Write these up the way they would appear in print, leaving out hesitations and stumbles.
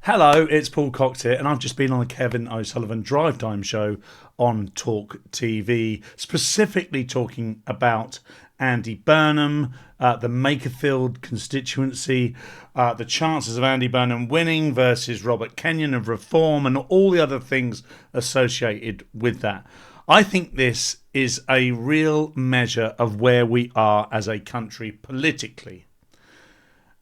Hello, it's Paul Cox here, and I've just been on the Kevin O'Sullivan Drive Time show on Talk TV, specifically talking about Andy Burnham, the Makerfield constituency, the chances of Andy Burnham winning versus Robert Kenyon of Reform, and all the other things associated with that. I think this is a real measure of where we are as a country politically.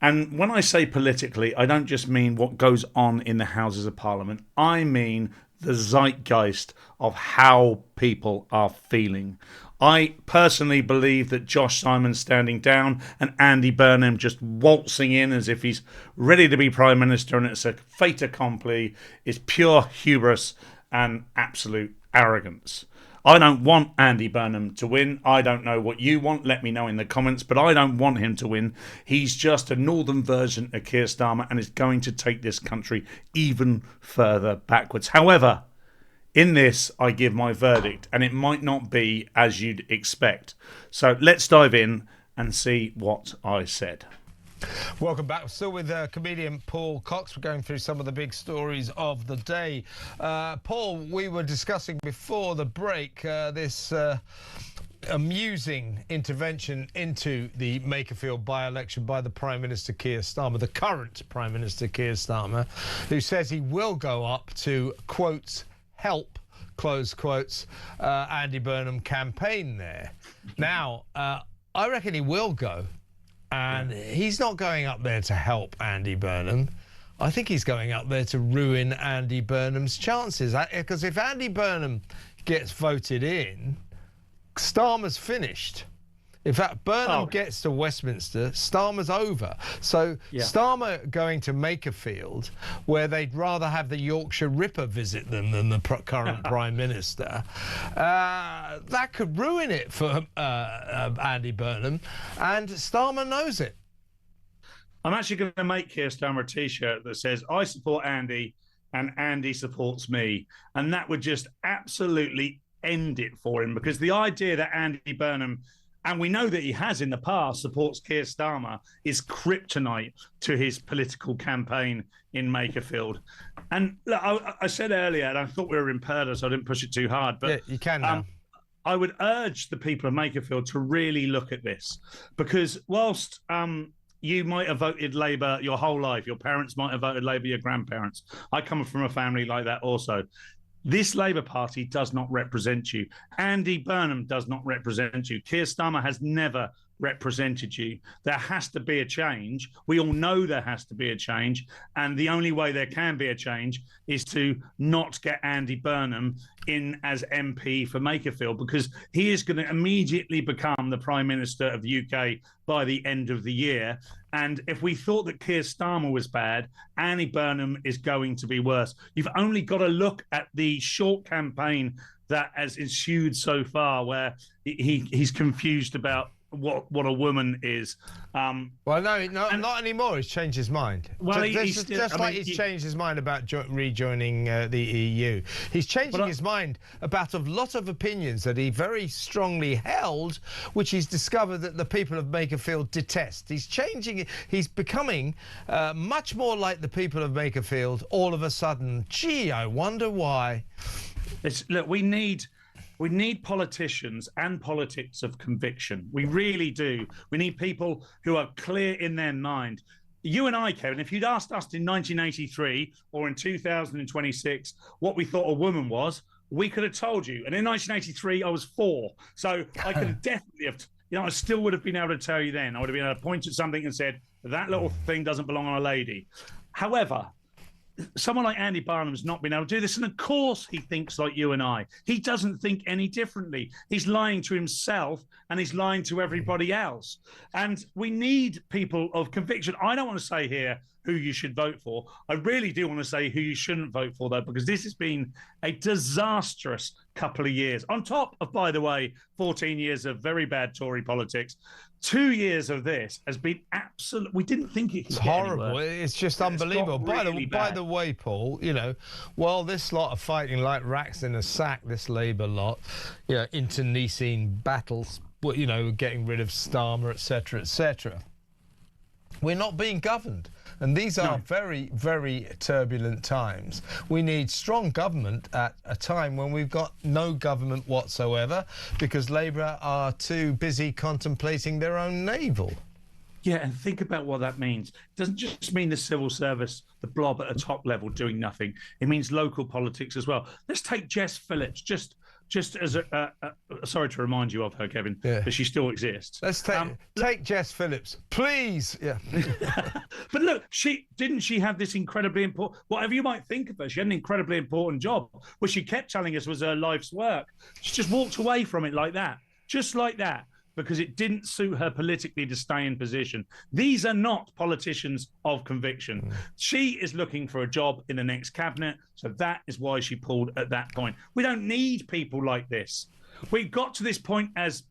And when I say politically, I don't just mean what goes on in the Houses of Parliament. I mean the zeitgeist of how people are feeling. I personally believe that Josh Simon standing down and Andy Burnham just waltzing in as if he's ready to be Prime Minister and it's a fait accompli is pure hubris and absolute arrogance. I don't want Andy Burnham to win. I don't know what you want. Let me know in the comments. But I don't want him to win. He's just a northern version of Keir Starmer and is going to take this country even further backwards. However, in this, I give my verdict, and it might not be as you'd expect. So let's dive in and see what I said. Welcome back. We're still with comedian Paul Cox. We're going through some of the big stories of the day. Paul, we were discussing before the break this amusing intervention into the Makerfield by-election by the Prime Minister Keir Starmer, the current Prime Minister Keir Starmer, who says he will go up to, quotes, help, close quotes, Andy Burnham campaign there. Now, I reckon he will go. And he's not going up there to help Andy Burnham. I think he's going up there to ruin Andy Burnham's chances. Because if Andy Burnham gets voted in, Starmer's finished. In fact, Burnham gets to Westminster, Starmer's over. So Starmer going to Makerfield, where they'd rather have the Yorkshire Ripper visit them than the current Prime Minister, that could ruin it for Andy Burnham, and Starmer knows it. I'm actually going to make Keir Starmer a T-shirt that says, I support Andy and Andy supports me. And that would just absolutely end it for him, because the idea that Andy Burnham, and we know that he has in the past, supports Keir Starmer, is kryptonite to his political campaign in Makerfield. And look, I said earlier, and I thought we were in Purdah, so I didn't push it too hard. But yeah, you can now. I would urge the people of Makerfield to really look at this, because whilst you might have voted Labour your whole life, your parents might have voted Labour, your grandparents. I come from a family like that also. This Labour Party does not represent you. Andy Burnham does not represent you. Keir Starmer has never represented you. There has to be a change. We all know there has to be a change. And the only way there can be a change is to not get Andy Burnham in as MP for Makerfield, because he is going to immediately become the Prime Minister of the UK by the end of the year. And if we thought that Keir Starmer was bad, Andy Burnham is going to be worse. You've only got to look at the short campaign that has ensued so far, where he's confused about what a woman is. Well, no, not anymore. He's changed his mind. Well, he's changed his mind about rejoining the EU. He's changing his mind about a lot of opinions that he very strongly held, which he's discovered that the people of Makerfield detest. He's changing. He's becoming much more like the people of Makerfield all of a sudden. Gee, I wonder why. Look, we need politicians and politics of conviction. We really do. We need people who are clear in their mind. You and I, Kevin, if you'd asked us in 1983 or in 2026 what we thought a woman was, we could have told you. And in 1983, I was 4. So I could have definitely have, I still would have been able to tell you then. I would have been able to point at something and said, that little thing doesn't belong on a lady. However, someone like Andy Burnham's not been able to do this. And of course he thinks like you and I. He doesn't think any differently. He's lying to himself and he's lying to everybody else. And we need people of conviction. I don't want to say here who you should vote for. I really do want to say who you shouldn't vote for, though, because this has been a disastrous couple of years. On top of, by the way, 14 years of very bad Tory politics, 2 years of this has been absolute. We didn't think it could It's get horrible. anywhere. It's just unbelievable. Really by the way, Paul, while this lot are fighting like rats in a sack, this Labour lot, internecine battles, getting rid of Starmer, etc., etc., we're not being governed. And these are No. very, very turbulent times. We need strong government at a time when we've got no government whatsoever because Labour are too busy contemplating their own navel. Yeah, and think about what that means. It doesn't just mean the civil service, the blob at a top level doing nothing. It means local politics as well. Let's take Jess Phillips, just as sorry to remind you of her, Kevin, but she still exists. Let's take Jess Phillips, please. Yeah. But look, she have this incredibly important, whatever you might think of her, she had an incredibly important job, which she kept telling us was her life's work. She just walked away from it like that, just like that, because it didn't suit her politically to stay in position. These are not politicians of conviction. She is looking for a job in the next cabinet, so that is why she pulled at that point. We don't need people like this. We got to this point as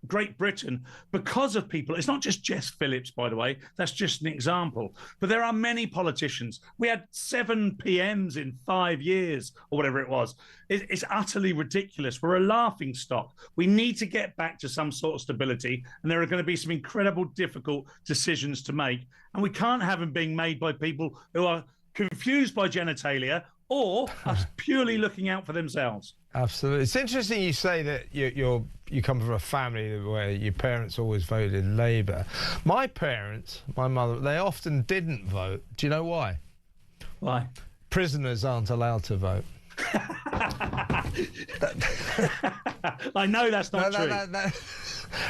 Great Britain because of people. It's not just Jess Phillips, by the way. That's just an example. But there are many politicians. We had 7 PMs in 5 years or whatever it was. It's utterly ridiculous. We're a laughing stock. We need to get back to some sort of stability, and there are going to be some incredible difficult decisions to make. And we can't have them being made by people who are confused by genitalia or are purely looking out for themselves. Absolutely. It's interesting you say that you come from a family where your parents always voted Labour. My parents, my mother, they often didn't vote. Do you know why? Why? Prisoners aren't allowed to vote. I know that's not true.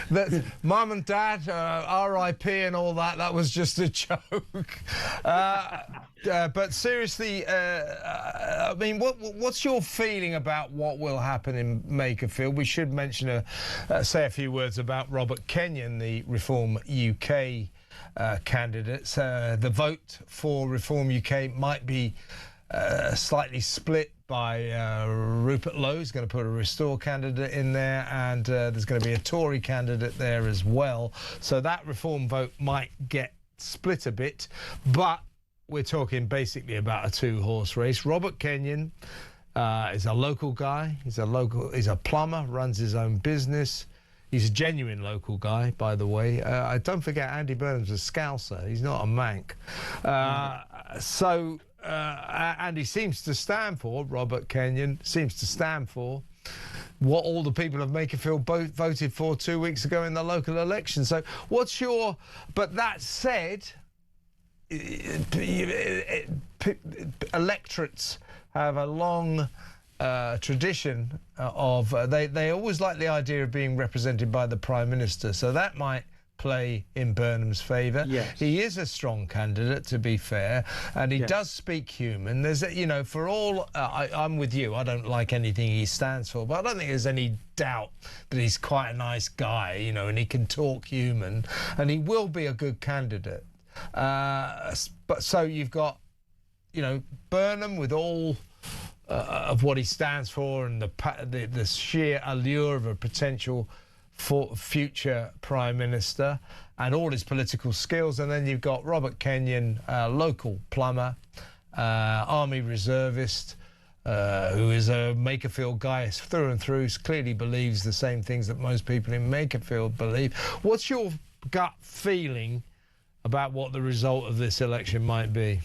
That's Mum and Dad, R.I.P. and all that. That was just a joke. But seriously, I mean, what's your feeling about what will happen in Makerfield? We should mention, say a few words about Robert Kenyon, the Reform UK candidates. The vote for Reform UK might be slightly split by Rupert Lowe. He's going to put a Restore candidate in there, and there's going to be a Tory candidate there as well. So that Reform vote might get split a bit, but we're talking basically about a 2-horse race. Robert Kenyon is a local guy. He's a plumber, runs his own business. He's a genuine local guy, by the way. Don't forget, Andy Burnham's a Scouser. He's not a Manc. And he seems to stand for, Robert Kenyon seems to stand for what all the people of Makerfield voted for 2 weeks ago in the local election. So but that said, electorates have a long tradition of, they always like the idea of being represented by the Prime Minister. So that might play in Burnham's favour. Yes. He is a strong candidate, to be fair, and he does speak human. There's, for all, I'm with you, I don't like anything he stands for, but I don't think there's any doubt that he's quite a nice guy, and he can talk human, and he will be a good candidate. But so you've got, Burnham with all of what he stands for and the sheer allure of a potential for future Prime Minister and all his political skills. And then you've got Robert Kenyon, local plumber, army reservist, who is a Makerfield guy through and through, clearly believes the same things that most people in Makerfield believe. What's your gut feeling about what the result of this election might be?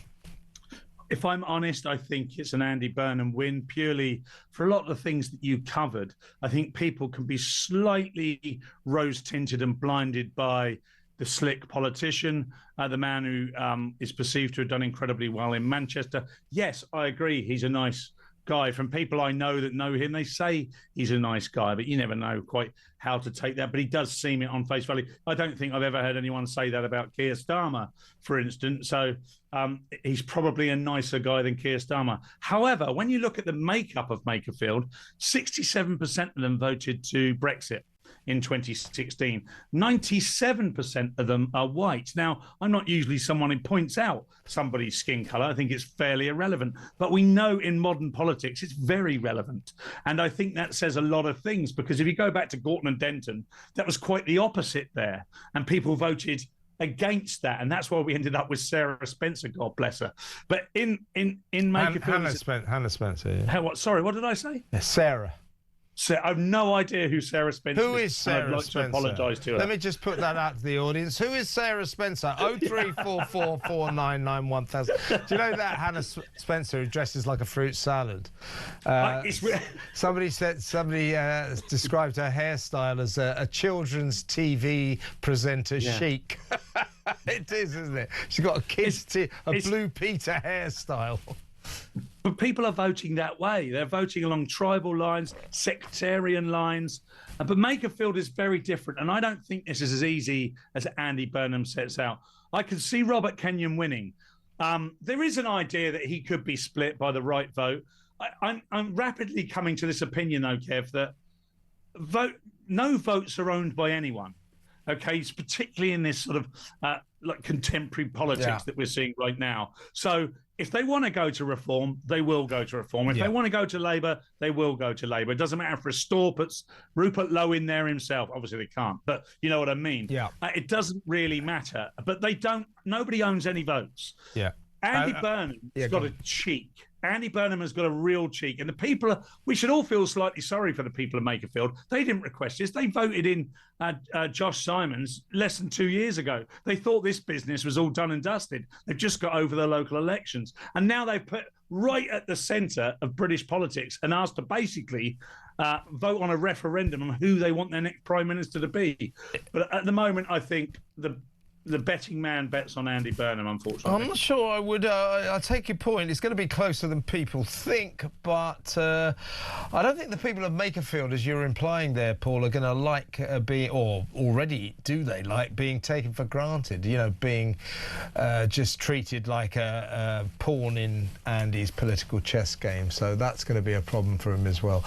If I'm honest, I think it's an Andy Burnham win purely for a lot of the things that you covered. I think people can be slightly rose-tinted and blinded by the slick politician, the man who is perceived to have done incredibly well in Manchester. Yes, I agree. He's a nice guy. From people I know that know him, they say he's a nice guy, but you never know quite how to take that. But he does seem it on face value. I don't think I've ever heard anyone say that about Keir Starmer, for instance. So he's probably a nicer guy than Keir Starmer. However, when you look at the makeup of Makerfield, 67% of them voted to Brexit in 2016. 97% of them are white. Now, I'm not usually someone who points out somebody's skin colour. I think it's fairly irrelevant. But we know in modern politics it's very relevant. And I think that says a lot of things, because if you go back to Gorton and Denton, that was quite the opposite there. And people voted against that, and that's why we ended up with Sarah Spencer, God bless her. But in Makerfield, Hannah Spencer. Yeah. Sorry, what did I say? Yeah, Sarah I've no idea who Sarah Spencer Who is Sarah and I'd like Spencer? to apologise to her. Let me just put that out to the audience. Who is Sarah Spencer? 03444991000. Do you know that Hannah Spencer who dresses like a fruit salad? Somebody described her hairstyle as a children's TV presenter chic. It is, isn't it? She's got a Blue Peter hairstyle. But people are voting that way. They're voting along tribal lines, sectarian lines. But Makerfield is very different. And I don't think this is as easy as Andy Burnham sets out. I can see Robert Kenyon winning. There is an idea that he could be split by the right vote. I'm rapidly coming to this opinion, though, Kev, that no votes are owned by anyone. Okay, particularly in this sort of like contemporary politics that we're seeing right now. So if they want to go to reform, they will go to reform. If they want to go to Labour, they will go to Labour. It doesn't matter if Restore puts Rupert Lowe in there himself. Obviously, they can't, but you know what I mean. Yeah. It doesn't really matter. But they don't. Nobody owns any votes. Yeah. Andy Burnham's got a cheek. Andy Burnham has got a real cheek. And the people, we should all feel slightly sorry for the people of Makerfield. They didn't request this. They voted in Josh Simons less than 2 years ago. They thought this business was all done and dusted. They've just got over the local elections. And now they've put right at the centre of British politics and asked to basically vote on a referendum on who they want their next Prime Minister to be. But at the moment, I think the betting man bets on Andy Burnham, unfortunately. I'm not sure I would. I take your point. It's going to be closer than people think, but I don't think the people of Makerfield, as you're implying there, Paul, are going to like being, or already do they like being taken for granted? You know, being just treated like a pawn in Andy's political chess game. So that's going to be a problem for him as well.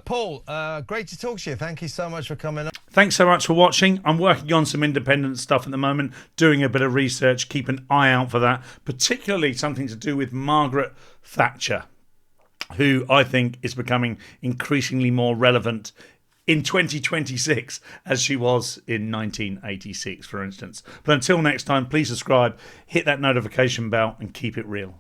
Paul, great to talk to you. Thank you so much for coming on. Thanks so much for watching. I'm working on some independent stuff at the moment, doing a bit of research. Keep an eye out for that, particularly something to do with Margaret Thatcher, who I think is becoming increasingly more relevant in 2026 as she was in 1986, for instance. But until next time, please subscribe, hit that notification bell and keep it real.